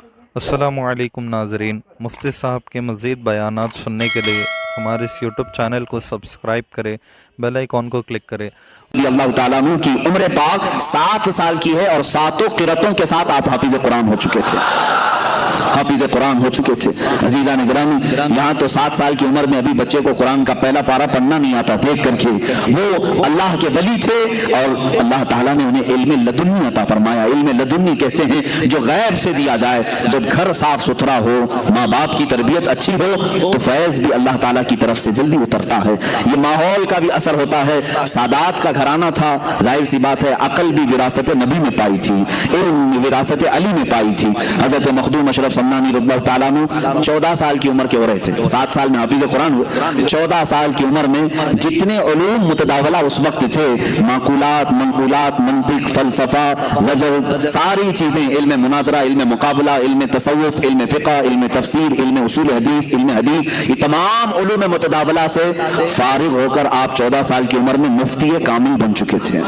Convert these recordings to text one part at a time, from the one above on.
السلام علیکم ناظرین، مفتی صاحب کے مزید بیانات سننے کے لیے ہمارے اس یوٹیوب چینل کو سبسکرائب کریں، بیل آئیکن کو کلک کریں۔ اللہ تعالیٰ عنہ کی عمر پاک 7 سال کی ہے اور 7 قرتوں کے ساتھ آپ حافظ قرآن ہو چکے تھے، حافظ قرآن ہو چکے تھے۔ عزیزان گرامی، یہاں تو 7 سال کی عمر میں ابھی بچے کو قرآن کا پہلا پارہ پڑھنا نہیں آتا، دیکھ کر کے وہ اللہ کے ولی تھے اور اللہ تعالیٰ نے انہیں علم لدنی عطا فرمایا۔ علم لدنی کہتے ہیں جو غیب سے دیا جائے۔ جب گھر صاف ستھرا ہو، ماں باپ کی تربیت اچھی ہو تو فیض بھی اللہ تعالیٰ کی طرف سے جلدی اترتا ہے۔ یہ ماحول کا بھی اثر ہوتا ہے۔ سادات کا گھرانہ تھا، ظاہر سی بات ہے عقل بھی وراثت نبی میں پائی تھی، علم وراثت علی میں پائی تھی۔ حضرت مخدوم اشرف سمنانی رضی اللہ تعالیٰ عنہ 14 سال کی عمر کے ہو رہے تھے، 7 سال میں حافظ قرآن ہوئے۔ 14 سال کی عمر میں جتنے علوم متداولہ اس وقت تھے، معقولات، منقولات، منطق، فلسفہ، زجر، ساری چیزیں، علم مناظرہ، علم مقابلہ، علم تصوف، علم فقہ، علم تفسیر، علم اصول حدیث، علم حدیث، یہ تمام علوم متداولہ سے فارغ ہو کر آپ 14 سال کی عمر میں مفتی کامل بن چکے تھے۔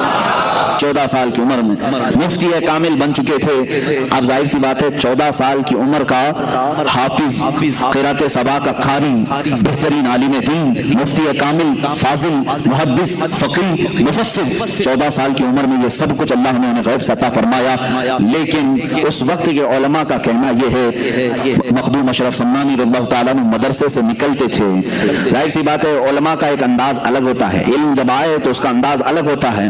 14 سال کی عمر میں مفتی کامل بن چکے تھے۔ اب ظاہر سی بات ہے 14 سال کی عمر کا حافظ، قرات سبا کا قاری، بہترین عالم دین، مفتی کامل، فاضل، محدث، فقیہ، مفسر، 14 سال کی عمر میں یہ سب کچھ اللہ نے انہیں غیب سے عطا فرمایا۔ لیکن اس وقت کے علماء کا کہنا یہ ہے، مخدوم اشرف سمنانی رضی اللہ تعالیٰ عنہ مدرسے سے نکلتے تھے، ظاہر سی بات ہے علماء کا ایک انداز الگ ہوتا ہے، علم جب آئے تو اس کا انداز الگ ہوتا ہے۔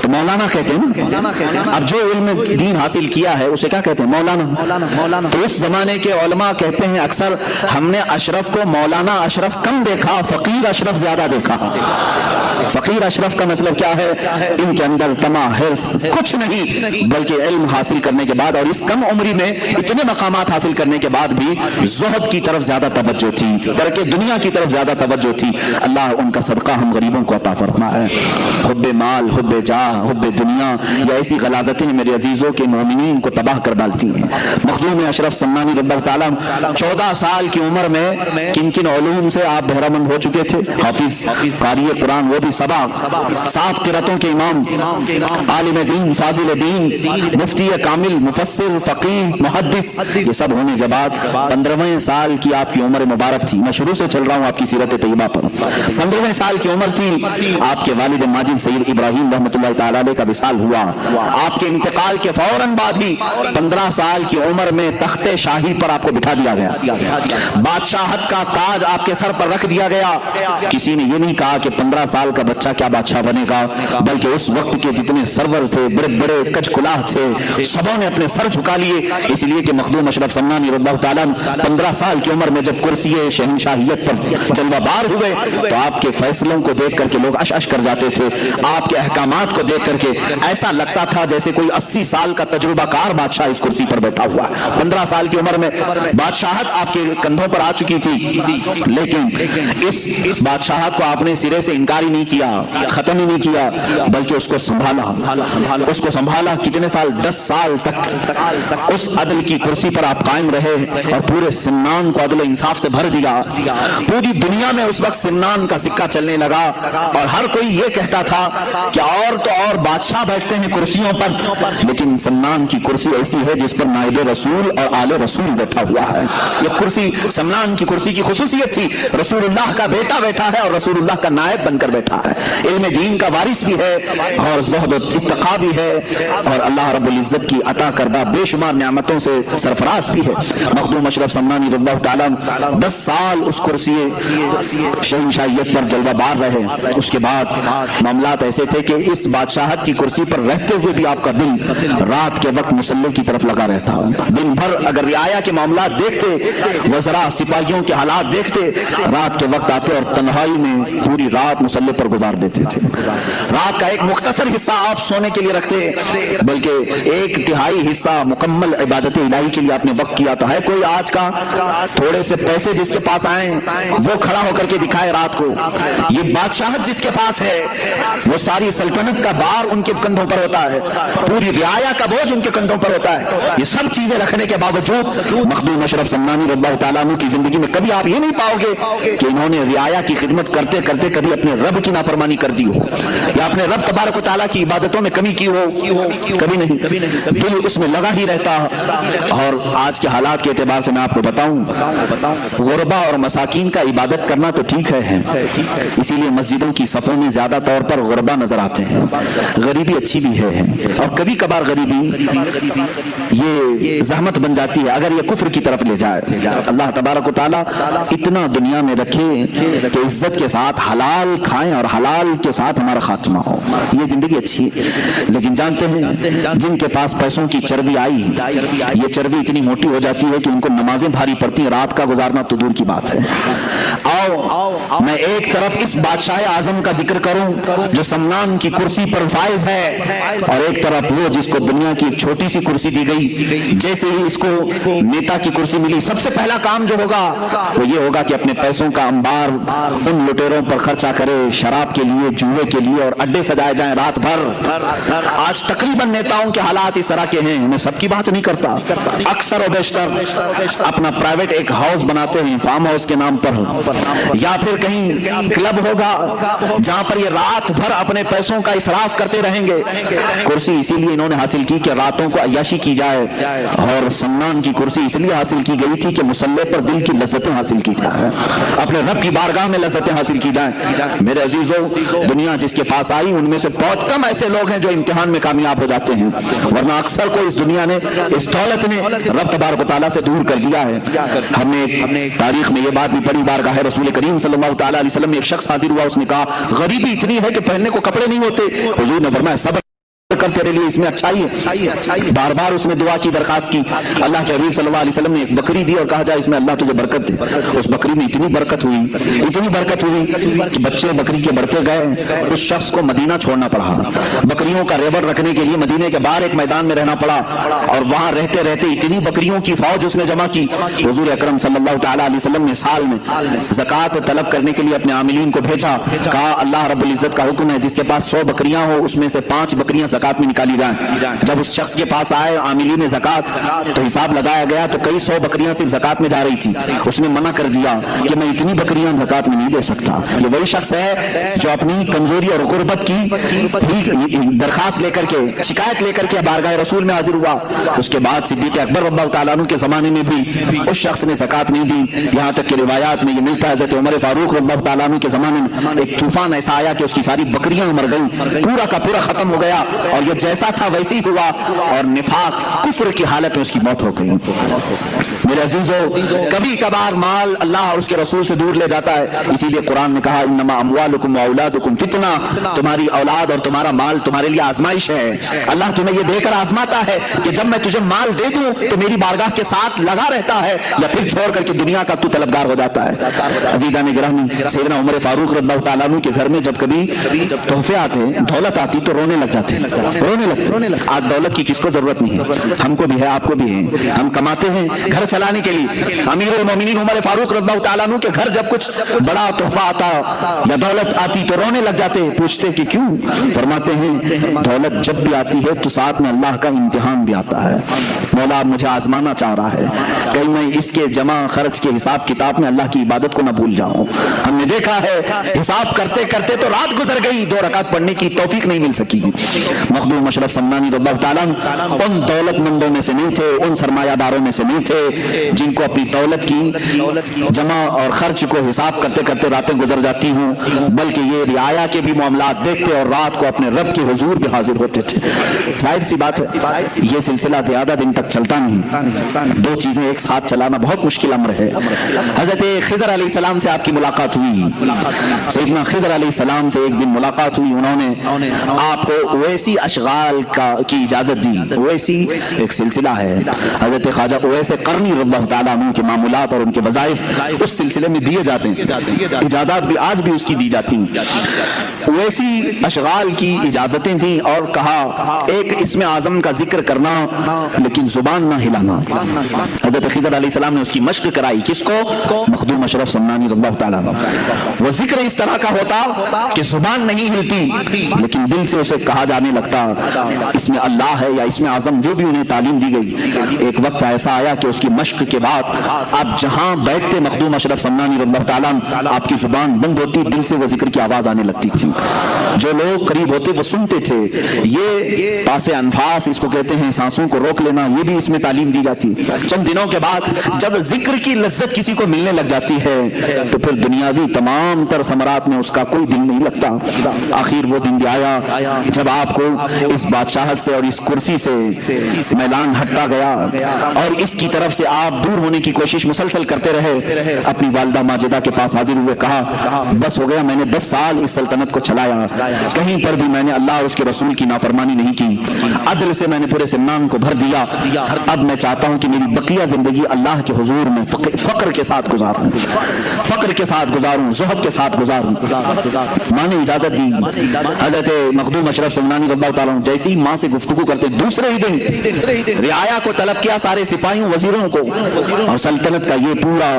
تو مولانا کہتے ہیں نا، اب جو علم دین حاصل کیا ہے اسے کیا کہتے ہیں؟ مولانا۔ تو اس زمانے کے علماء کہتے ہیں اکثر ہم نے اشرف کو مولانا اشرف کم دیکھا، فقیر اشرف زیادہ دیکھا۔ فقیر اشرف کا مطلب کیا ہے؟ ان کے اندر طمع، حرص کچھ نہیں، بلکہ علم حاصل کرنے کے بعد اور اس کم عمری میں اتنے مقامات حاصل کرنے کے بعد بھی زہد کی طرف زیادہ توجہ تھی، ترک دنیا کی طرف زیادہ توجہ تھی۔ اللہ ان کا صدقہ ہم غریبوں کو عطا فرمائے۔ حب مال، حب جاہ، حب دنیا، یہ ایسی غلاظتیں میرے عزیزوں کے مومنین کو تباہ کر ڈالتی ہیں۔ مخدوم اشرف سمنانی رضی اللہ تعالیٰ 14 سال کی عمر میں کن کن علوم سے آپ بہرہ مند ہو چکے تھے؟ حافظ، قاری قرآن، وہ بھی 7 قرأتوں کے امام، عالم دین، فاضل دین، مفتی کامل، مفسر، فقیہ، محدث، یہ سب ہونے کے بعد 15ویں سال کی آپ کی عمر مبارک تھی۔ میں شروع سے چل رہا ہوں آپ کی سیرت طیبہ پر۔ 15ویں سال کی عمر تھی، آپ کے والد ماجد سید ابراہیم رحمۃ اللہ تعالیٰ علیہ کا وصال ہوا۔ آپ کے انتقال کے فوراً بعد ہی 15 سال کی عمر میں تخت شاہی پر آپ کو بٹھا دیا گیا، بادشاہت کا تاج آپ کے سر پر رکھ دیا گیا۔ کسی نے یہ نہیں کہا کہ 15 سال کا بچہ کیا بادشاہ بنے گا، بلکہ اس وقت کے جتنے سرور تھے، بڑے بڑے کچ کلاہ تھے، سبوں نے اپنے سر جھکا لیے، اس لیے کہ مخدوم اشرف سمنانی رضی اللہ تعالیٰ 15 سال کی عمر میں جب کرسی شہنشاہیت پر جلوہ بار ہوئے تو آپ کے فیصلوں کو دیکھ کر کے لوگ اش اش کر جاتے تھے۔ آپ کے احکامات کو دیکھ کر کے ایسا لگتا تھا جیسے کوئی 80 سال کا تجربہ کار بادشاہ اس کرسی پر بیٹھا ہوا ہے۔ 15 سال کی عمر میں بادشاہت آپ کے کندھوں پر آ چکی تھی، لیکن اس بادشاہت کو آپ نے سرے سے انکار ہی نہیں کیا، ختم ہی نہیں کیا، بلکہ اس کو سنبھالا۔ کتنے سال؟ 10 سال تک اس عدل کی کرسی پر آپ قائم رہے اور پورے سمنان کو عدل و انصاف سے بھر دیا۔ پوری دنیا میں اس وقت سمنان کا سکہ چلنے لگا اور ہر کوئی یہ کہتا تھا کہ اور تو اور بادشاہ بیٹھتے ہیں کرسیوں پر، لیکن سمنان کی کرسی ایسی ہے جس پر نائب رسول اور آل رسول بیٹھا ہوا ہے۔ یہ کرسی سمنان کی کرسی کی خصوصیت تھی، رسول اللہ کا بیٹا بیٹھا ہے اور رسول اللہ کا نائب بن کر بیٹھا ہے، علم دین کا وارث بھی ہے اور زہد و اتقا بھی ہے اور اللہ رب العزت کی عطا کردہ بے شمار نعمتوں سے سرفراز بھی ہے۔ مخدوم اشرف سمنانی رضی اللہ تعالیٰ 10 سال اس کرسی شہنشاہیت پر جلوہ بار رہے۔ اس کے بعد معاملات ایسے تھے کہ اس بادشاہت کی کرسی پر رہتے ہوئے بھی آپ کا دل رات کے وقت مصلی کی طرف لگا رہتا، دن بھر اگر رعایا کے معاملات دیکھتے، وزراء سپاہیوں کے حالات دیکھتے، رات کے وقت آتے اور تنہائی میں پوری رات مصلی پر گزار دیتے تھے۔ رات کا ایک مختصر حصہ آپ سونے کے لیے رکھتے، بلکہ 1/3 حصہ مکمل عبادت الہی کے لیے آپ نے وقت کیا تھا۔ ہے کوئی آج کا تھوڑے سے پیسے جس کے پاس آئیں وہ کھڑا ہو کر کے دکھائے رات کو؟ یہ بادشاہت جس کے پاس ہے وہ ساری سلطنت کا بار ان کے کندھوں پر ہوتا ہے، پوری رعایا کا بوجھ ان کے کندھوں پر ہوتا ہے۔ یہ سب چیزیں رکھنے کے باوجود बावजूद मखदूम अशरफ सन्नानी रज़ियल्लाहु ताला अन्हु की जिंदगी में कभी आप ये नहीं पाओगे कि इन्होंने रियाया की खिदमत करते करते कभी अपने रब की नाफरमानी कर दी हो या अपने रब तबारक व तआला की इबादतों में कमी की हो, कभी नहीं। दिल उसमें लगा ही रहता। और आज के हालात के एतबार से मैं आपको बताऊं, गुरबा और मसाकीन का इबादत करना तो ठीक है, इसीलिए मस्जिदों की सफ़ों में ज्यादा तौर पर गुरबा नजर आते हैं। गरीबी अच्छी भी है और कभी कभार गरीबी ये जहमत बन जाती है अगर ये कुफ्र की तरफ ले जाए। अल्लाह तबारक व तआला इतना दुनिया में रखे कि इज्जत के साथ हलाल खाएं और हलाल के साथ हमारा खात्मा हो, ये जिंदगी अच्छी है। लेकिन जानते हैं जिनके पास पैसों की चर्बी आई, ये चर्बी इतनी मोटी हो जाती है कि उनको नमाजें भारी पड़ती हैं, रात का गुजारना तो दूर की बात है। आओ मैं एक तरफ इस बादशाह आजम का जिक्र करूं जो सम्मान की कुर्सी पर फायज है, और एक तरफ वो जिसको दुनिया की एक छोटी सी कुर्सी दी गई। जैसे ही इसको नेता की कुर्सी मिली, सबसे पहला काम जो होगा वो ये होगा कि अपने पैसों का अंबार उन लुटेरों पर खर्चा करे, शराब के लिए, जुए के लिए, और अड्डे सजाए जाएं रात भर। आज तकरीबन नेताओं के हालात इस तरह के हैं, मैं सबकी बात नहीं करता, अक्सर और बेशतर अपना प्राइवेट एक हाउस बनाते हैं फार्म हाउस के नाम पर, या फिर कहीं क्लब होगा जहां पर ये रात भर अपने पैसों का इसराफ करते रहेंगे। कुर्सी इसीलिए इन्होंने हासिल की कि रातों को अय्याशी की जाए, और सम्मान की कुर्सी इसलिए हासिल की गई थी कि मुसल्ले पर दिल की लज्जतें हासिल की जाए, अपने रब की बारगाह में लज्जतें हासिल की जाए। मेरे अजीजों, दुनिया जिसके पास आई उनमें से बहुत कम ऐसे लोग हैं जो इम्तिहान में कामयाब हो जाते हैं, वरना अक्सर को इस दुनिया ने, इस दौलत ने रब तबारक व तआला से दूर कर दिया है। हमने तारीख में ये बात भी पढ़ी, बारगाह रसूल करीम सल्लल्लाहु तआला अलैहि वसल्लम में एक शख्स हाजिर हुआ, उसने कहा गरीबी इतनी है कि पहनने को कपड़े नहीं होते। हुजूर ने फरमाया सब्र कर, तेरे लिए इसमें अच्छाई है। बार बार उसने दुआ की, दरखास्त की। अल्लाह के हबीब सल्लल्लाहु अलैहि वसल्लम ने एक बकरी दी और कहा जा इसमें अल्लाह तुझे बरकत दे। उस बकरी में इतनी बरकत हुई कि बच्चे बकरी के बढ़ते गए। उस शख्स को मदीना छोड़ना पड़ा, बकरियों का रेवड़ रखने के लिए मदीने के बाहर एक मैदान में रहना पड़ा, और वहां रहते रहते इतनी बकरियों की फौज उसने जमा की। हुजूर अकरम सल्लल्लाहु तआला अलैहि वसल्लम ने साल में ज़कात तलब करने के लिए अपने आमिलीन को भेजा, कहा अल्लाह रब्बुल इज्जत का हुक्म है जिसके पास 100 बकरियां हो उसमें से 5 बकरियां ज़कात में निकाली जाएं। जब उस शख्स के पास आए आमिली ने ज़कात, तो हिसाब लगाया गया तो कई 100 बकरियां सिर्फ ज़कात में जा रही थी। उसने मना कर दिया कि मैं इतनी बकरियां ज़कात में नहीं दे सकता। ये वही शख्स है जो अपनी कमजोरी और गुर्बत की दरखास्त लेकर के, शिकायत लेकर के बारगाह रसूल में हाजिर हुआ। उसके बाद सिद्दीक़ अकबर रज़ियल्लाहु ताला अन्हु के जमाने में भी उस शख्स ने ज़कात नहीं दी। यहाँ तक कि रिवायात में ये मिलता है हज़रत उमर फारूक रज़ियल्लाहु ताला अन्हु के जमाने में एक तूफान ऐसा आया कि उसकी सारी बकरियां मर गई, पूरा का पूरा खत्म हो गया, और ये जैसा था वैसे ही हुआ, और निफाक कुफ्र की हालत में उसकी मौत हो गई। मेरे अजीजों, कभी कभार माल अल्लाह और उसके रसूल से दूर ले जाता है, इसीलिए कुरान ने कहा इन्नमा अमवालुकुम व औलादुकुम फितना, तुम्हारी औलाद और तुम्हारा माल तुम्हारे लिए आजमाइश है। अल्लाह तुम्हें यह देकर आजमाता है कि जब मैं तुझे माल दे दूं तो मेरी बारगाह के साथ लगा रहता है, या फिर छोड़ करके दुनिया का तू तलबगार हो जाता है। अजीजा ने गिरामी, सैयदना उमर फारूक रज़ियल्लाहु ताला अन्हु के घर में जब कभी तोहफे आते, दौलत आती तो रोने लगते। आज दौलत की किसको जरूरत नहीं है, हमको भी है, आपको भी है, हम कमाते हैं घर चलाने के लिए। अमीरुल मोमिनीन उमर फारूक रज़ियल्लाहु ताला अन्हु के घर जब कुछ बड़ा तोहफा आता या दौलत आती तो रोने लग जाते। पूछते कि क्यों? फरमाते हैं दौलत जब भी आती है तो साथ में अल्लाह का इम्तिहान भी आता है। मौला मुझे आजमाना चाह रहा है, कहीं मैं इसके जमा खर्च के हिसाब किताब में अल्लाह की इबादत को न भूल जाऊं। हमने देखा है हिसाब करते करते तो रात गुजर गई, 2 रकात पढ़ने की तौफीक नहीं मिल सकी। मखदूम अशरफ सन्नानी रज़ियल्लाहु ताला उन दौलतमंदों में से नहीं थे, उन सरमायादारों में से नहीं थे जिनको अपनी दौलत की जमा और खर्च को हिसाब करते करते रातें गुजर जाती हूँ, बल्कि ये रियाया के भी मामलात देखते और रात को अपने रब के हुजूर भी हाजिर होते थे। जाहिर सी बात है ये सिलसिला ज्यादा दिन तक चलता नहीं, 2 चीजें एक साथ चलाना बहुत मुश्किल अमर है। हजरत खिज़र अलैहिस्सलाम से आपकी मुलाकात हुई, सैयदना खिज़र अलैहिस्सलाम से एक दिन मुलाकात हुई, उन्होंने आपको ओवैसी अशगाल की इजाजत दी। ओवैसी एक सिलसिला है, हजरत ख्वाजा ओवैस करनी रज़ी अल्लाह ताला अन्हु के मामूलात और उनके वज़ाइफ उस सिलसिले में दिए जाते हैं, इजाज़त भी आज भी उसकी दी जाती हैं। वैसी अशगाल की इजाज़तें थी और कहा एक इसमें आज़म का जिक्र करना लेकिन जुबान ना हिलाना। हज़रत खिज़र अलैहिस्सलाम ने उसकी मश्क कराई, किसको? मखदूम अशरफ सन्नानी रज़ियल्लाहु ताला अन्हु। वो जिक्र इस तरह का होता कि जुबान नहीं हिलती लेकिन दिल से उसे कहा जाने लगता इसमें अल्लाह है या इसमें आज़म, जो भी उन्हें तालीम दी गई। एक वक्त ऐसा आया कि उसकी मश्क के बाद आप जहां बैठते मखदूम अशरफ सन्नानी रज़ियल्लाहु ताला अन्हु, आपकी जुबान बंद होती, दिल से वो जिक्र की आवाज आने लगती थी। जो लोग करीब होते वो सुनते थे। ये पासे अनफास इसको कहते हैं, सांसों को रोक लेना, ये भी इसमें तालीम दी जाती। चंद दिनों के बाद जब जिक्र की लज्जत किसी को मिलने लग जाती है तो फिर दुनियावी तमाम तर समरात में उसका कोई दिल नहीं लगता। आखिर वो दिन भी आया जब आपको इस बादशाहत से और इस कुर्सी से मैदान हटता गया और इसकी तरफ से आप दूर होने की कोशिश मुसलसल करते रहे। अपनी वालिदा माजिदा के पास हाजिर हुए, कहा बस हो गया, मैंने 10 साल इस सल्तनत को चलाया, कहीं पर भी मैंने अल्लाह और उसके रसूल की नाफरमानी नहीं की, अदल से मैंने पूरे सिमनान को भर दिया। अब मैं चाहता हूं कि मेरी बकिया जिंदगी अल्लाह के हुजूर में फक्र के साथ गुजारूं, फक्र के साथ गुजारूं, ज़ुहद के साथ गुजारूं। माँ ने इजाजत दी। हजरत मखदूम अशरफ सन्नानी रज़ियल्लाहु ताला अन्हु जैसी माँ से गुफ्तगू करते दूसरे ही दिन रियाया को तलब किया, सारे सिपाहियों वजीरों को, और सल्तनत का ये पूरा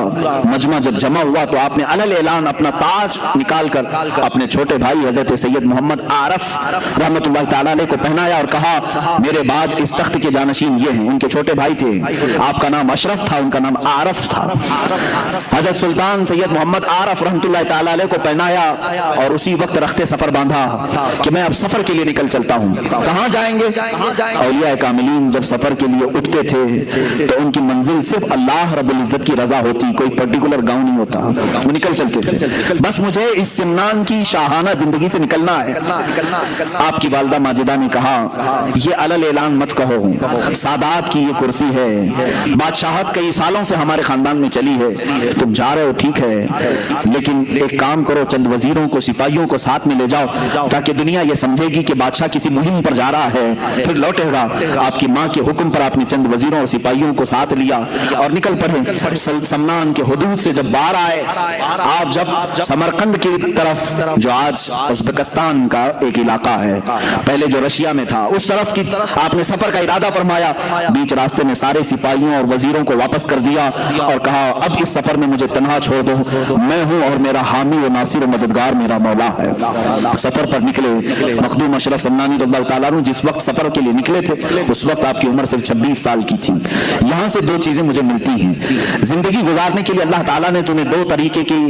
मजमा जब जमा हुआ तो आपने अलल ऐलान अपना ताज निकाल कर अपने छोटे भाई हजरत सैयद मोहम्मद आरफ रहमतुल्लाह ताला अलैह को पहनाया और कहा मेरे बाद इस तख्त के जानशीन ये हैं। उनके छोटे भाई थे, आपका नाम अशरफ था, उनका नाम आरफ था। हजरत सुल्तान सैयद मोहम्मद आरफ रहमतुल्लाह ताला अलैह को पहनाया और उसी वक्त रखते सफर बांधा कि मैं अब सफर के लिए निकल चलता हूँ। कहाँ जाएंगे? औलिया कामिलीन जब सफर के लिए उठते थे तो उनकी मंजिल सिर्फ अल्लाह रब्बुल इज्जत की रजा होती, कोई पर्टिकुलर गांव नहीं होता, वो निकल चलते थे। बस मुझे इस सिमनान की शाहाना जिंदगी से निकलना है। आपकी वालिदा माजिदा ने कहा ये अलल ऐलान मत कहो, सादात की ये कुर्सी है, बादशाहत कई सालों से हमारे खानदान में चली है, तुम जा रहे हो ठीक है, लेकिन एक काम करो, चंद वजीरों को सिपाहियों को साथ में ले जाओ ताकि दुनिया ये समझेगी कि बादशाह किसी मुहिम पर जा रहा है, फिर लौटेगा। आपकी माँ के हुक्म पर आपने चंद वजीरों और सिपाहियों को साथ लिया और निकल पड़े। समनान के हुदूद से जब बाहर आए, आप जब समरकंद की तरफ, जो आज उज़्बेकिस्तान का एक इलाका है, पहले जो रशिया में था, उस तरफ की आपने सफर का इरादा फरमाया, बीच रास्ते में सारे सिपाहियों और वजीरों को वापस कर दिया और कहा अब इस सफर में मुझे तन्हा छोड़ दो, मैं हूं और मेरा हामी व नासिर व मददगार मेरा मौला है। सफर पर निकले मखदूम अशरफ सन्नानी रज़ियल्लाहु ताला अन्हु जिस वक्त सफर के लिए निकले थे उस वक्त आपकी उम्र सिर्फ 26 साल की थी। यहाँ से दो चीजें मुझे मिलती हैं, जिंदगी गुजारने के लिए अल्लाह ताला ने तुम्हें दो तरीके की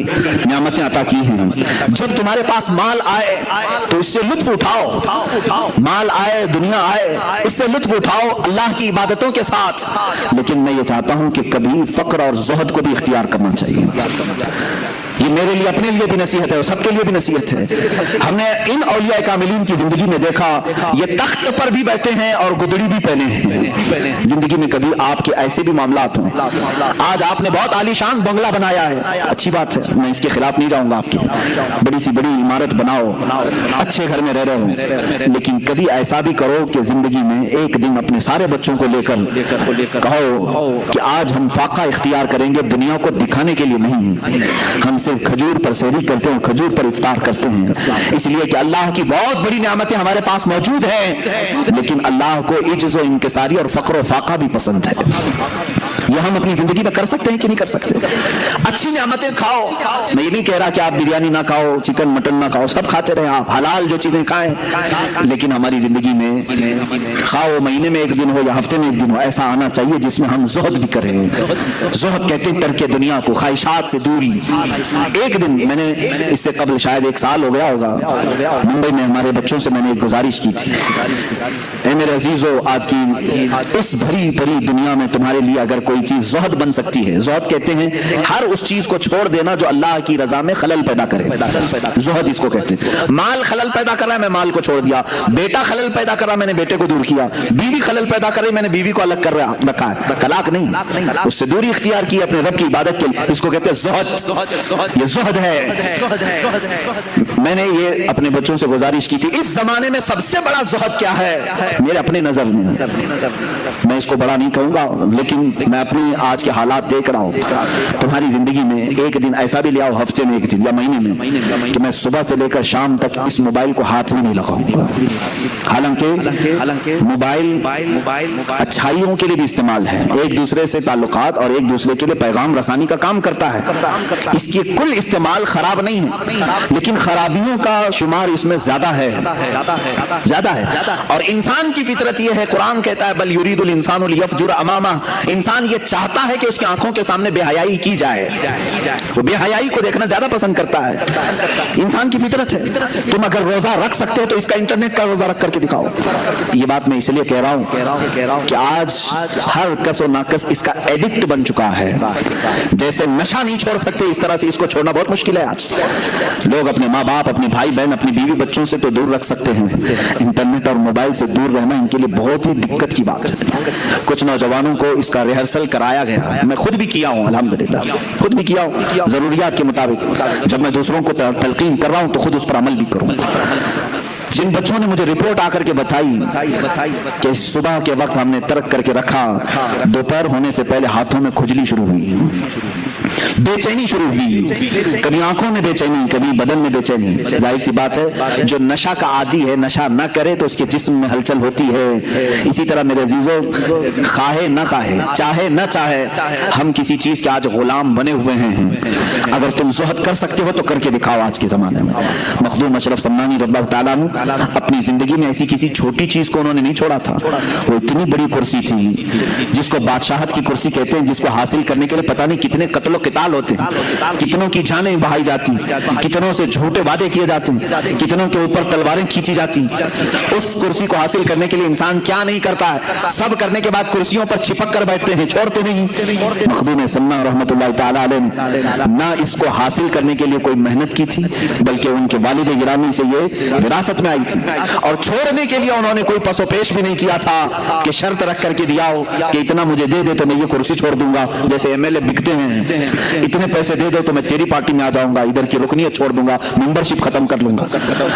नियामतें अता की हैं। जब तुम्हारे पास माल आए तो इससे लुत्फ उठाओ, माल आए, दुनिया आए, इससे लुत्फ उठाओ अल्लाह की इबादतों के साथ, लेकिन मैं ये चाहता हूं कि कभी फक्र और ज़ुहद को भी इख्तियार करना चाहिए। ये मेरे लिए, अपने लिए भी नसीहत है और सबके लिए भी नसीहत है। हमने इन औलिया कामिलीन की जिंदगी में देखा, ये तख्त पर भी बैठे हैं और गुदड़ी भी पहने हैं। जिंदगी में कभी आपके ऐसे भी मामलात हों, आज आपने बहुत आलीशान बंगला बनाया है, अच्छी बात है, मैं इसके खिलाफ नहीं जाऊंगा, आपकी बड़ी सी बड़ी इमारत बनाओ, अच्छे घर में रह रहे हो, लेकिन कभी ऐसा भी करो कि जिंदगी में एक दिन अपने सारे बच्चों को लेकर कहो कि आज हम फाका इख्तियार करेंगे, दुनिया को दिखाने के लिए नहीं, हम सिर्फ खजूर पर सहरी करते हैं, खजूर पर इफ्तार करते हैं, इसलिए कि अल्लाह की बहुत बड़ी नेमतें हमारे पास मौजूद हैं, लेकिन अल्लाह को इज्ज़ व इंकिसारी और फक्र व फाका भी पसंद है। यह हम अपनी जिंदगी में कर सकते हैं कि नहीं कर सकते? अच्छी नेमतें खाओ, मैं ये नहीं कह रहा कि आप बिरयानी ना खाओ, चिकन मटन ना खाओ, सब खाते रहे, आप हलाल जो चीजें खाएं, लेकिन हमारी जिंदगी में खाओ, महीने में एक दिन हो या हफ्ते में एक दिन हो, ऐसा आना चाहिए जिसमें हम ज़ुहद भी करें। ज़ुहद कहते हैं तर्क दुनिया को, ख्वाहिशात से दूरी। एक दिन मैंने इससे कबल शायद 1 साल हो गया होगा, मुंबई में हमारे बच्चों से मैंने एक गुजारिश की थी, ऐ मेरे अजीजों, आज की इस भरी भरी दुनिया में तुम्हारे लिए अगर कोई चीज ज़ुहद बन सकती है, ज़ुहद कहते हैं हर उस चीज को छोड़ देना जो अल्लाह की रजा में खलल पैदा करे, ज़ुहद इसको कहते हैं। माल खलल पैदा कर रहा है, मैं माल को छोड़ दिया, बेटा खलल पैदा कर रहा, मैंने बेटे को दूर किया, बीवी खलल पैदा कर रही, मैंने बीवी को अलग कर रखा है, तलाक नहीं, उससे दूरी इख्तियार की अपने रब की इबादत के लिए, इसको कहते हैं ज़ुहद। ये ज़ुहद है। मैंने ये अपने बच्चों से गुजारिश की थी, इस जमाने में सबसे बड़ा ज़ुहद क्या है मेरे अपने नजर में, मैं इसको बड़ा नहीं कहूंगा, लेकिन मैं अपनी میں آج کے حالات دیکھ رہا ہوں. تمہاری زندگی میں ایک دن ایسا بھی لے آؤ, ہفتے میں ایک دن یا مہینے میں, کہ میں صبح سے لے کر شام تک اس موبائل کو ہاتھ میں نہیں لگاؤں. حالانکہ موبائل اچھائیوں کے لیے بھی استعمال ہے, ایک دوسرے سے تعلقات اور ایک دوسرے کے لیے پیغام رسانی کا کام کرتا ہے. اس کی کل استعمال خراب نہیں ہے, لیکن خرابیوں کا شمار اس میں زیادہ ہے. اور انسان کی فطرت یہ ہے, قرآن کہتا ہے بل یرید الانسان لیفجر امامہ, انسان یہ چاہتا ہے کہ اس کی آنکھوں کے سامنے بے حیائی کی جائے. وہ بے حیائی کو دیکھنا زیادہ پسند کرتا ہے. انسان کی فطرت ہے. تم اگر روزہ رکھ سکتے ہو تو اس کا انٹرنیٹ کا روزہ رکھ کر کے دکھاؤ. یہ بات میں اس لیے کہہ رہا ہوں کہ آج ہر کس و ناکس اس کا ایڈکٹ بن چکا ہے. جیسے نشہ نہیں چھوڑ سکتے, اس طرح سے اس کو چھوڑنا بہت مشکل ہے. آج لوگ اپنے ماں باپ, اپنے بھائی بہن, اپنی بیوی بچوں سے تو دور رکھ سکتے ہیں, انٹرنیٹ اور موبائل سے دور رہنا ان کے لیے بہت ہی دقت کی بات ہے. کچھ نوجوانوں کو اس کا ریہرسل کرایا گیا, میں خود بھی کیا ہوں, الحمدللہ خود بھی کیا ہوں, ضروریات کے مطابق. جب میں دوسروں کو تلقین کر رہا ہوں تو خود اس پر عمل بھی کروں. جن بچوں نے مجھے رپورٹ آ کر کے بتائی کہ صبح کے وقت ہم نے ترک کر کے رکھا, دوپہر ہونے سے پہلے ہاتھوں میں کھجلی شروع ہوئی, بے چینی شروع ہوئی, کبھی آنکھوں میں بے چینی, کبھی بدن میں بے چینی. ظاہر سی بات ہے جو نشہ کا عادی ہے, نشہ نہ کرے تو اس کے جسم میں ہلچل ہوتی ہے. اسی طرح میرے عزیزوں, خواہے نہ خواہے, چاہے نہ چاہے, ہم کسی چیز کے آج غلام بنے ہوئے ہیں. اگر تم زہد کر سکتے ہو تو کر کے دکھاؤ. آج کے زمانے میں مخدوم اشرف سمنانی رضی اللہ تعالیٰ عنہ اپنی زندگی میں ایسی کسی چھوٹی چیز کو انہوں نے نہیں چھوڑا تھا. وہ اتنی بڑی کرسی تھی جس کو بادشاہت کی کرسی کہتے ہیں, جس کو حاصل کرنے کے لیے پتہ نہیں کتنے قتل و قتال ہوتے ہیں, کتنوں کی جانیں بہائی جاتی, کتنوں سے جھوٹے وعدے کیے جاتے ہیں, کتنوں کے اوپر تلواریں کھینچی جاتی. اس کرسی کو حاصل کرنے کے لیے انسان کیا نہیں کرتا ہے, سب کرنے کے بعد کرسیوں پر چپک کر بیٹھتے ہیں, چھوڑتے نہیں. مخدوم سمنا رحمۃ اللہ تعالیٰ علیہ نے نہ اس کو حاصل کرنے کے لیے کوئی محنت کی تھی, بلکہ ان کے والد گرامی سے یہ وراثت میں آئی تھی. اور چھوڑنے کے لیے انہوں نے کوئی پس و پیش بھی نہیں کیا تھا کہ شرط رکھ کر کے دیا ہو کہ اتنا مجھے دے دے تو میں یہ کرسی چھوڑ دوں گا. جیسے ایم ایل اے بکتے ہیں, اتنے پیسے دے دو تو میں تیری پارٹی میں آ جاؤں گا, ادھر کی رکنیت چھوڑ دوں گا, ممبرشپ ختم کر لوں گا.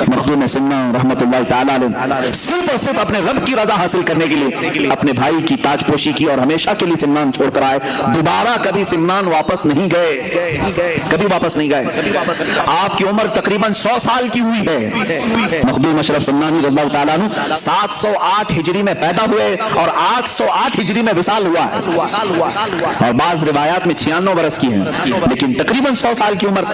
مخدوم سنہ رحمۃ اللہ تعالیٰ علیہ صرف اور صرف اپنے رب کی رضا حاصل کرنے کے لیے اپنے بھائی کی تاج پوشی کی اور ہمیشہ کے لیے سمنان چھوڑ کر آئے. دوبارہ کبھی سمنان واپس نہیں گئے, کبھی واپس نہیں گئے. آپ کی عمر تقریباً 100 سال کی ہوئی ہے. مخدوم اشرف سمنانی رضی اللہ تعالیٰ عنہ 708 ہجری میں پیدا ہوئے اور 808 ہجری میں وصال ہوا ہے, اور بعض روایات میں 96 برس کی ہیں, لیکن تقریباً 100 سال کی عمر,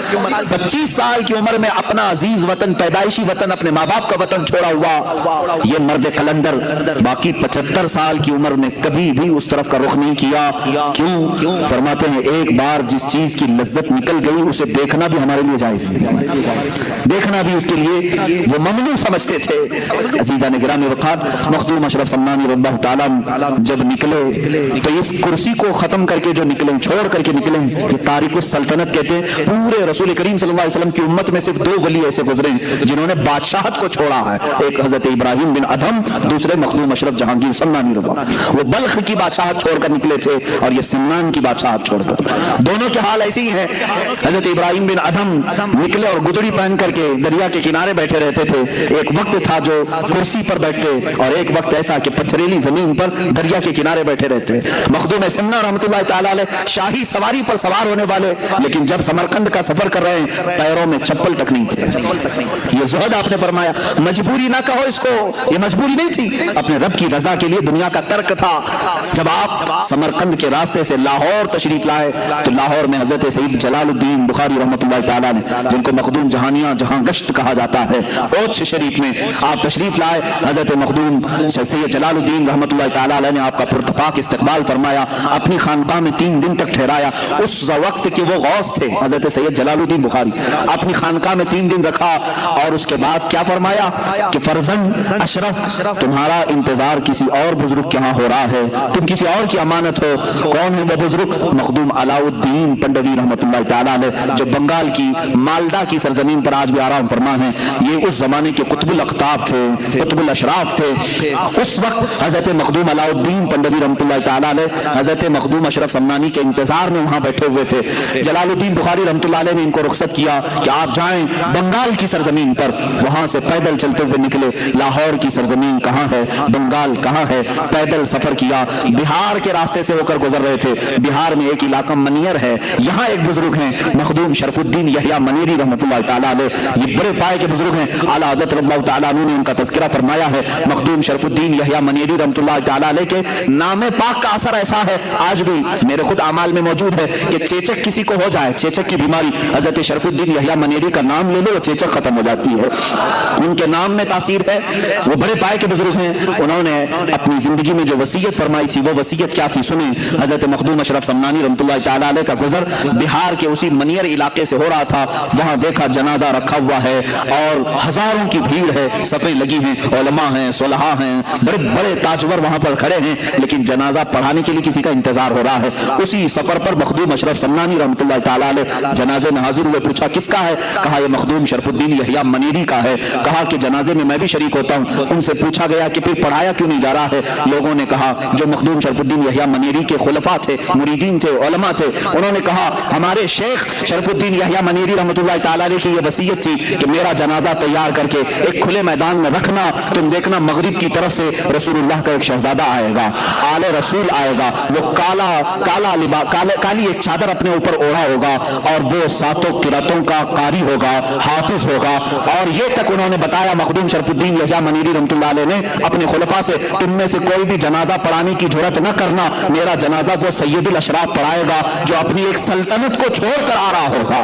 25 سال کی عمر میں اپنا عزیز وطن, پیدائشی وطن, اپنے ماں باپ کا وطن چھوڑا ہوا یہ مرد قلندر باقی 75 سال کی عمر میں کبھی بھی اس طرف کا رخ نہیں کیا. کیوں؟ فرماتے ہیں ایک بار جس چیز کی لذت نکل گئی اسے دیکھنا بھی ہمارے لیے جائز نہیں, دیکھنا بھی اس کے لیے وہ ممنوع سمجھتے تھے. عزیزان گرامی وقار, مخدوم اشرف سمنانی رضی اللہ تعالیٰ جب نکلے تو اس کرسی کو ختم کر کے جو نکلے, چھوڑ کر کے نکلے, یہ تاریخ السلطنت کہتے ہیں. پورے رسول کریم صلی اللہ علیہ وسلم کی امت میں صرف 2 ولی ایسے گزرے جنہوں نے بادشاہت کو چھوڑا ہے, ایک حضرت ابراہیم بن ادھم, دوسرے مخدوم اشرف جہانگیر سمنانی رضی اللہ. وہ بلخ کی بادشاہت چھوڑ کر نکلے تھے اور یہ سمنان کی بادشاہت چھوڑ کر. دونوں کے حال ایسے ہی ہیں. حضرت ابراہیم بن ادھم نکلے اور گدڑی پہن کر کے دریا کے کنارے بیٹھے رہتے تھے. ایک وقت تھا جو کرسی پر بیٹھتے اور ایک وقت ایسا کہ پتھریلی زمین پر دریا کے کنارے بیٹھے رہتے. مخدوم سمنا رحمۃ اللہ تعالیٰ علیہ شاہی سواری پر سوار ہونے والے, لیکن جب سمرقند کا سفر کر رہے ہیں پیروں میں چپل تک نہیں تھے. یہ زہد آپ نے فرمایا, مجبوری نہ کہو اس کو, یہ مجبوری نہیں تھی, اپنے رب کی رضا کے لیے دنیا کا ترک تھا. جب آپ سمرقند کے راستے سے لاہور تشریف لائے تو لاہور میں حضرت سید جلال الدین بخاری رحمۃ اللہ تعالیٰ نے, جن کو مخدوم جہانیاں جہاں گشت کہا جاتا ہے, اوچھ شریف میں آپ تشریف لائے. حضرت مخدوم سید جلال الدین رحمۃ اللہ تعالیٰ علیہ نے آپ کا پرتپاک استقبال فرمایا, اپنی خانقاہ میں 3 دن تک ٹھہرایا. اس وقت کے وہ غوث تھے حضرت سید جلال الدین بخاری, اپنی خانقاہ میں 3 دن رکھا اور اس کے بعد کیا فرمایا کہ فرزند اشرف تمہارا انتظار کسی اور بزرگ کے ہاں ہو رہا ہے, تم کسی اور کی امانت ہو. کون ہے وہ بزرگ؟ مخدوم علاء الدین پنڈوی رحمۃ اللہ تعالیٰ علیہ, جو بنگال کی مالدہ کی سرزمین پر آج بھی آرام فرما ہے. یہ اس زمانے کے कुतुबुल अख्ताब थे, कुतुबुल अशराफ थे। उस वक्त हजरत मखदूम अलाउद्दीन पंडवी रहमतुल्लाह ताला अलैह हजरत मखदूम अशरफ सम्मानी के इंतजार में वहां बैठे हुए थे। जलालुद्दीन बुखारी रहमतुल्लाह अलैह ने इनको रुखसत किया कि आप जाएं बंगाल की सरजमीन पर। वहां से पैदल चलते हुए निकले। लाहौर की सरजमीन कहाँ है, बंगाल कहाँ है, पैदल सफर किया। बिहार के रास्ते से होकर गुजर रहे थे। बिहार में एक इलाका मनियर है, यहाँ एक बुजुर्ग हैं मखदूम शरफुद्दीन यहिया मनीरी रहमतुल्लाह ताला अलैह। ये बड़े पाए के बुजुर्ग हैं। आला हज़रत रज़ियल्लाहु ताला अन्हु ने उनका तज़किरा फरमाया है। मखदूम शरफुद्दीन यहिया मनीरी रहमतुल्लाह ताला अलैह के नामे पाक का असर ऐसा है, आज भी मेरे खुद अमाल में मौजूद है कि चेचक किसी को हो जाए, चेचक की बीमारी, हजरत शरफुद्दीन यहिया मनीरी का नाम ले लो, चेचक खत्म हो जाती है। उनके नाम में तासीर है। वो बड़े पाए के बुजुर्ग हैं। उन्होंने अपनी जिंदगी में जो वसीयत फरमाई थी, वो वसीयत क्या थी सुने। हजरत मखदूम अशरफ सम्मानी रहमतुल्लाह ताला अलैह का गुजर बिहार के उसी मनियर इलाके से हो रहा था। वहां देखा जनाजा रखा हुआ है और हजारों की भीड़ है, सफें लगी हैं, उलमा हैं, सुलहा हैं, बड़े बड़े ताजवर वहां पर खड़े हैं, लेकिन जनाजा पढ़ाने के लिए किसी का इंतजार हो रहा है। उसी सफर पर मखदूम अशरफ सम्मानी रहमतुल्लाह ताला अलैह जनाजे में हाजिर हुए। पूछा किसका है? कहा यह मखदूम शरफुद्दीन यहिया मनीरी का है। कहा कि जनाजे में मैं भी शरीक होता हूं। उनसे पूछा गया कि फिर पढ़ाया क्यों नहीं जा रहा है? लोगों ने कहा जो मखदूम शरफुद्दीन यहिया मनीरी के खुलफा थे, मुरीदीन थे, उलमा थे, उन्होंने कहा हमारे शेख शरफुद्दीन यहिया मनीरी रहमतुल्लाह ताला अलैह की यह वसीयत थी कि मेरा जनाजा तैयार करके एक खुले मैदान में रखना, तुम देखना मगरिब की तरफ से रसूलुल्लाह का एक शहजादा आएगा, आले रसूल आएगा, वो काला काला लिबा काली एक चादर अपने ऊपर ओढ़ा होगा और वो सातों किरातों का कारी होगा, हाफिज होगा। और ये तक उन्होंने बताया मखदूम शरफुद्दीन यहिया मनीरी रहमतुल्लाह अलैह ने अपने खुलफा से, तुम में से कोई भी जनाजा पढ़ाने की जुर्रत न करना, मेरा जनाजा वो सैयदुल अशराफ पढ़ाएगा जो अपनी एक सल्तनत को छोड़ कर आ रहा होगा,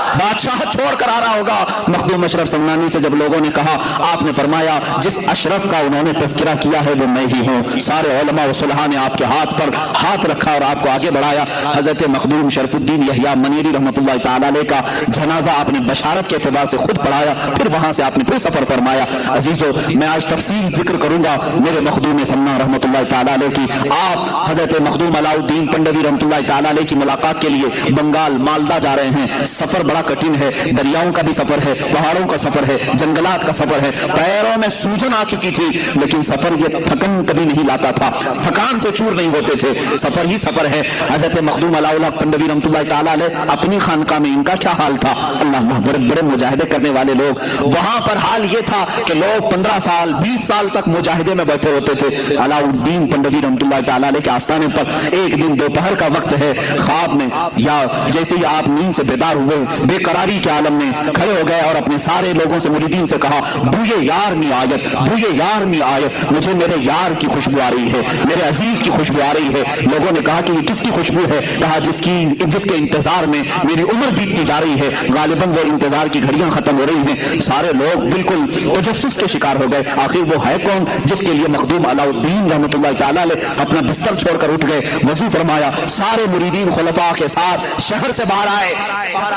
बादशाह छोड़ कर आ रहा होगा। मखदूम अशरफ सम्मानी से जब लोगों ने कहा, आपने फरमाया जिस अशरफ का उन्होंने तज़किरा किया है वो मैं ही हूँ। सारे उलमा व सुलहा ने आपके हाथ पर हाथ रखा और आपको आगे बढ़ाया। हजरत मखदूम शरफुद्दीन यहिया मनीरी रहमतुल्लाह ताला अलैह का जनाजा आपने बशारत के एतबार से खुद पढ़ाया, फिर वहां से आपने फिर सफर फरमाया। अजीजों, मैं आज तफसील जिक्र करूंगा मेरे मखदूम सन्ना रहमतुल्लाह ताला अलैह की। आप हजरत मखदूम अलाउद्दीन पंडवी रहमतुल्लाह ताला अलैह की मुलाकात के लिए बंगाल मालदा जा रहे हैं। सफर बड़ा कठिन है, दरियाओं का भी सफर है, पहाड़ों का सफर है, जंगलात का सफर है। पैरों में सूजन आ चुकी थी, लेकिन सफर ये थकन कभी नहीं लाता था, थकान से चूर नहीं होते थे। सफर ही सफर है। हजरत मखदूम अलाउल्लाह पंडवी रहमतुल्लाह ताला अलैह अपनी खानका में इनका क्या हाल था? अल्लाह, बड़े बड़े मुजाहिदे करने वाले लोग। वहां पर हाल ये था कि लोग 15 साल 20 साल तक मुजाहिदे में बैठे होते थे। अलाउद्दीन पंडवी रहमतुल्लाह ताला अलैह के आस्थाने पर एक दिन दोपहर का वक्त है, ख्वाब में या जैसे ही आप नींद से बेदार हुए, बेकरारी के आलम में खड़े हो गए और अपने सारे लोगों से, मुरीदीन से कहा, बुए यार मी आयत, बुए यार मी आयत, मुझे मेरे यार की खुशबू आ रही है, मेरे अजीज की खुशबू आ रही है। लोगों ने कहा कि ये किसकी खुशबू है? कहा जिसके इंतजार में मेरी उम्र बीतती जा रही है, गालिबन वो इंतजार की घड़ियां खत्म हो रही हैं। सारे लोग बिल्कुल तजस्सुस के शिकार हो गए। आखिर वो है कौन जिसके लिए मखदूम अलाउद्दीन रहमतुल्लाह ताला अलैह अपना बिस्तर छोड़कर उठ गए, वजू फरमाया, सारे मुरीदीन खुलफा के साथ शहर से बाहर आए,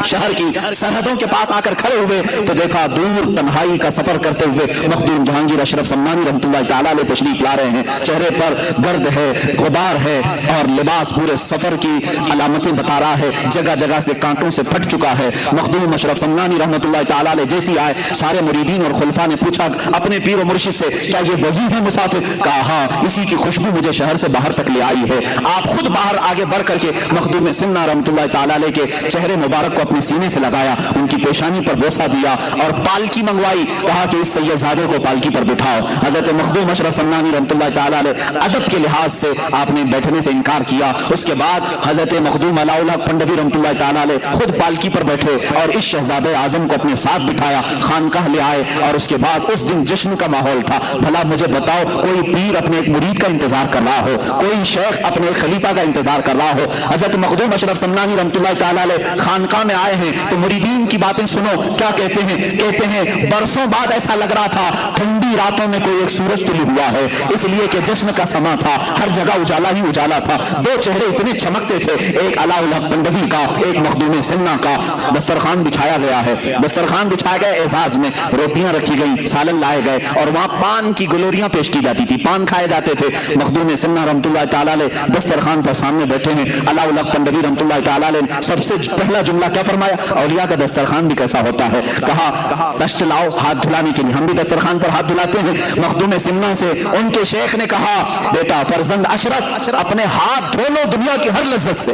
शहर की सरहदों के पास आकर खड़े हुए तो देखा दूर तन्हाई का सफर करते हुए मखदूम जहांगीर अशरफ सम्मानी रहमतुल्लाह ताला अलैह तशरीफ ला रहे हैं। चेहरे पर गर्द है, गुबार है और लिबास पूरे सफर की अलामतें बता रहा है, जगह जगह से कांटों से फट चुका है। मखदूम अशरफ सम्मानी रहमतुल्लाह ताला अलैह जैसी आए, सारे मुरीदीन और खुलफा ने पूछा अपने पीर और मुर्शिद से, क्या ये वही है मुसाफिर? कहा हाँ, इसी की खुशबू मुझे शहर से बाहर तक ले आई है। आप खुद बाहर आगे बढ़ करके मखदूम सिन्ना रहमतुल्लाह ताला अलैह के चेहरे मुबारक को अपने सीने से लगाया, उनकी पेशानी पर बोसा दिया और पालकी मंगवाई। कहा कि इस सैयदजादे को पालकी पर बिठाओ। हजरत मखदूम अशरफ सम्मानी रहमतुल्लाह ताला अलैह अदब के लिहाज से आपने बैठने से इनकार किया। उसके बाद हजरत मखदूम अलाउल्लाह पंडवी रहमतुल्लाह ताला अलैह खुद पालकी पर बैठे और इस शहजादे आजम को अपने साथ बिठाया, खानकाह ले आए और उसके बाद उस दिन जश्न का माहौल था। भला मुझे बताओ, कोई पीर अपने एक मुरीद का इंतजार कर रहा हो, कोई शेख अपने एक खलीफा का इंतजार कर रहा हो। हजरत मखदूम अशरफ सम्मानी रहमतुल्लाह ताला अलैह खानकाह में आए हैं तो मुरीदीन की बातें सुनो, क्या कहते हैं? कहते हैं बरसों बाद ऐसा लग रहा था ठंडी रातों में कोई एक सूरज तुली हुआ है, इसलिए कि जश्न का समा था, हर जगह उजाला ही उजाला था। दो चेहरे इतने चमकते थे, एक अलाउल पंडवी का, एक मखदूम सिन्ना का। दस्तरखान बिछाया गया है, दस्तरखान बिछाया गया, एजाज में रोटियां रखी गई, सालन लाए गए और वहां पान की गुलोरियां पेश की जाती थी, पान खाए जाते थे। मखदूम सिन्ना रहमतुल्लाह ताला अलैह दस्तरखान पर सामने बैठे हैं। अलाउल पंडवी रहमतुल्लाह ताला अलैह सबसे पहला जुमला क्या फरमाया? औलिया का दस्तरखान भी कैसा होता है। कहा दश्त लाओ हाथ धुलाने के लिए, हम भी दस्तरखान पर हाथ धुलाते हैं। मखदूम सिमना से उनके शेख ने कहा बेटा फरजंद अशरफ अपने हाथ धो लो दुनिया की हर लज्जत से,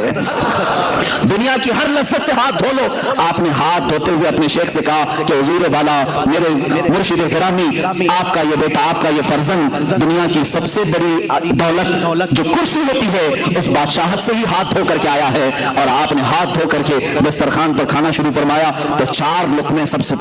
दुनिया की हर लज्जत से हाथ धो लो। आपने हाथ धोते हुए अपने शेख से कहा कि हुजूर वाला मेरे मुर्शिद गिरामी, आपका ये बेटा, आपका ये फरजंद दुनिया की सबसे बड़ी दौलत जो कुर्सी होती है उस बादशाहत से ही हाथ धो करके आया है, और आपने हाथ धो करके दस्तरखान पर खाना शुरू फरमाया। तो चार लुकमे सबसे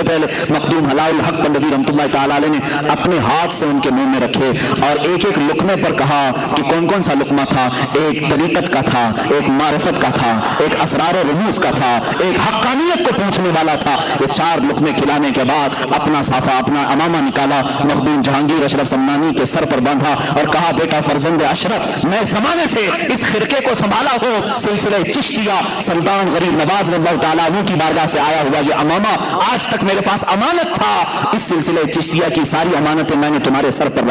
पहले मखदूम हलाउल हक बंदगी रहमतुल्लाह तआला अलैह ने अपने हाथ से उनके मुंह में रखे, और एक एक लुकमे पर कहा कि कौन कौन सा लुकमा था। एक तरीकत का था, एक मारिफत का था, एक असरार रमूज का था, एक हक्कानियत को पूछने वाला था। ये चार लुकमे खिलाने के बाद अपना साफा, अपना अमामा निकाला, मखदूम जहांगीर अशरफ सम्मानी के सर पर बांधा और कहा बेटा फरजंद अशरफ, मैं जमाने से इस खिरके को संभाला हूँ, सिलसिले चिश्तिया सुल्तान गरीब नवाज रज़ियल्लाहु तआला अन्हु की बारगाह से आया हुआ ये अमामा आज तक मेरे पास अमानत था। इस सिलसिले चिश्तिया की सारी अमानतें मैंने तुम्हारे सर पर